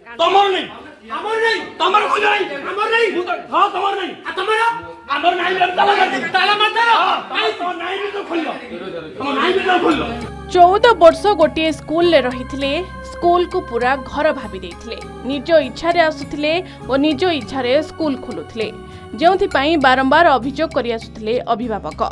तमर नहीं हमर नहीं तमर को नहीं हमर नहीं हां तमर नहीं आ तमर हमर नहीं ताला मत नहीं तो नहीं भी तो खोलो हम नहीं भी तो खोलो 14 वर्ष गोटे स्कूल ले रहिथिले स्कूल को पूरा घर भाबी देथिले निज इच्छा रे आसुथिले और निज इच्छा रे स्कूल खोलुथिले जेउथि पई बारंबार अभियोग करि आसुथिले अभिभावक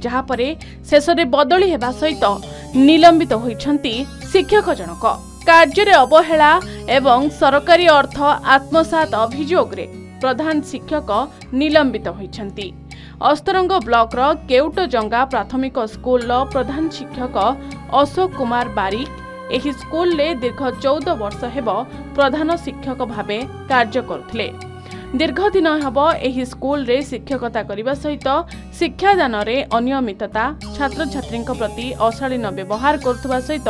जहा परे शेष रे बदली हेबा सहित निलंबित होइछंती शिक्षक जनक कार्य रे अवहेला एवं सरकारी अर्थ आत्मसात अभियोग रे प्रधान शिक्षक निलंबित होइछंती अस्तरंग ब्लॉक रो केउट जंगा प्राथमिक स्कूल रो प्रधान शिक्षक अशोक कुमार बारिक एही स्कूल ले दीर्घ 14 वर्ष हेब प्रधान शिक्षक भावे कार्य करथिले दीर्घ दिन हेब एही स्कूल रे शिक्षकता करिबा सहित शिक्षादान रे अनियमितता छात्र छात्री प्रति अशालीन व्यवहार करथबा सहित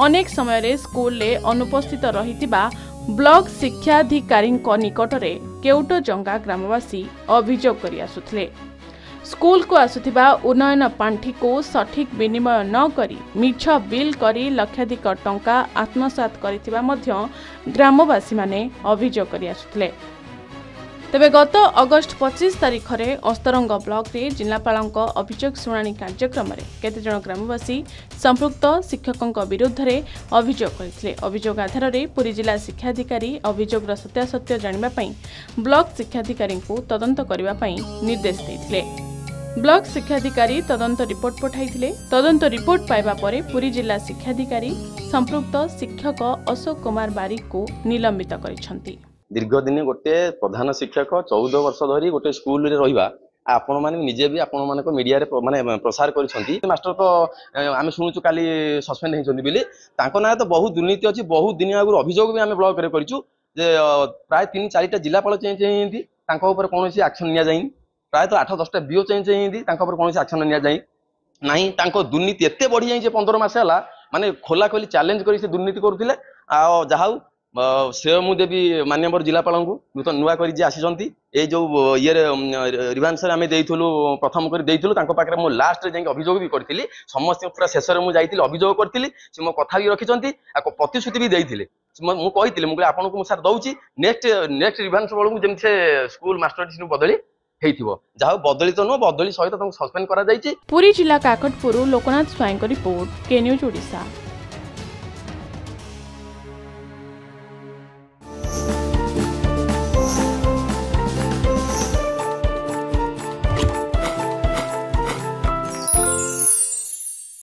अनेक समय रे स्कूल ले अनुपस्थित रहितिबा ब्लॉक शिक्षाधिकारी निकट रे केउट जंगा ग्रामवासी अभियोग करि आसुथिले स्कूल को आसुथिबा उन्नयन पांठी को सठिक विनिमय न करी मिछ बिल करी लक्षाधिक टंका आत्मसात करिथिबा मध्य ग्रामवासी माने अभियोग करि आसुथिले तेबे गत अगस्ट 25 तारिख रे अस्तरंग ब्लॉक रे जिलापालक अभियोग शुणाणी कार्यक्रम रे केते जन ग्रामवासी संपृक्त शिक्षकों विरुद्ध रे अभियोग करथिले अभियोग आधार रे पुरी जिला शिक्षाधिकारी अभियोगर सत्यासत्य जानिबा पई ब्लॉक शिक्षाधिकारी को तदंत करिबा पई निर्देश दैथिले ब्लॉक शिक्षाधिकारी तदंत रिपोर्ट पठाइथिले तदंत रिपोर्ट पाइबा परे पुरी जिला शिक्षाधिकारी संपृक्त शिक्षक अशोक कुमार बारिक को निलंबित करिसंती दीर्घ दिन गोटे प्रधान शिक्षक 14 वर्ष धरी गोटे स्कूल रे रहिबा आपण माने निजे भी आपण माने को मीडिया रे माने प्रसार करिसंती मास्टर तो आमे सुनुचु काली सस्पेंड हेचंती बिली तांको ना तो बहुत दुर्नीति अछि बहुत दिन आगु अभियोग भी आमे ब्लॉक रे करिचु जे प्राय 3-4 टा जिलापाल चेंज हेंती तांको ऊपर कोनोसी एक्शन निया जाइन प्राय तो 8-10 टा बीओ चेंज हेंती तांको ऊपर कोनोसी एक्शन निया जाइन नाही तांको दुर्नीति एते बढ़ी जाई जे 15 मास हला माने खोला खोली चैलेंज करी से दुर्नीति करथिले आ जाहाउ से मु देवी माननीय जिलापाल को नूतन नुआ कर आसी ये जो ये रिभांस आम देलु प्रथम कर पाखे मुझे लास्ट रे अभियोग भी करी समस्त पूरा शेष में मुझे अभियोग करी से मो कथा भी रखिंट प्रतिश्रुति भी देते मुझे मुझे आपको सार दौची नेक्स्ट रिभांस बेलू जमी से स्कूल मास्टर बदली जहाँ बदली तो नुह बदली सहित सस्पेंड कर पुरी जिला काकटपुर लोकनाथ स्वाई रिपोर्ट के न्यूज ओडिशा।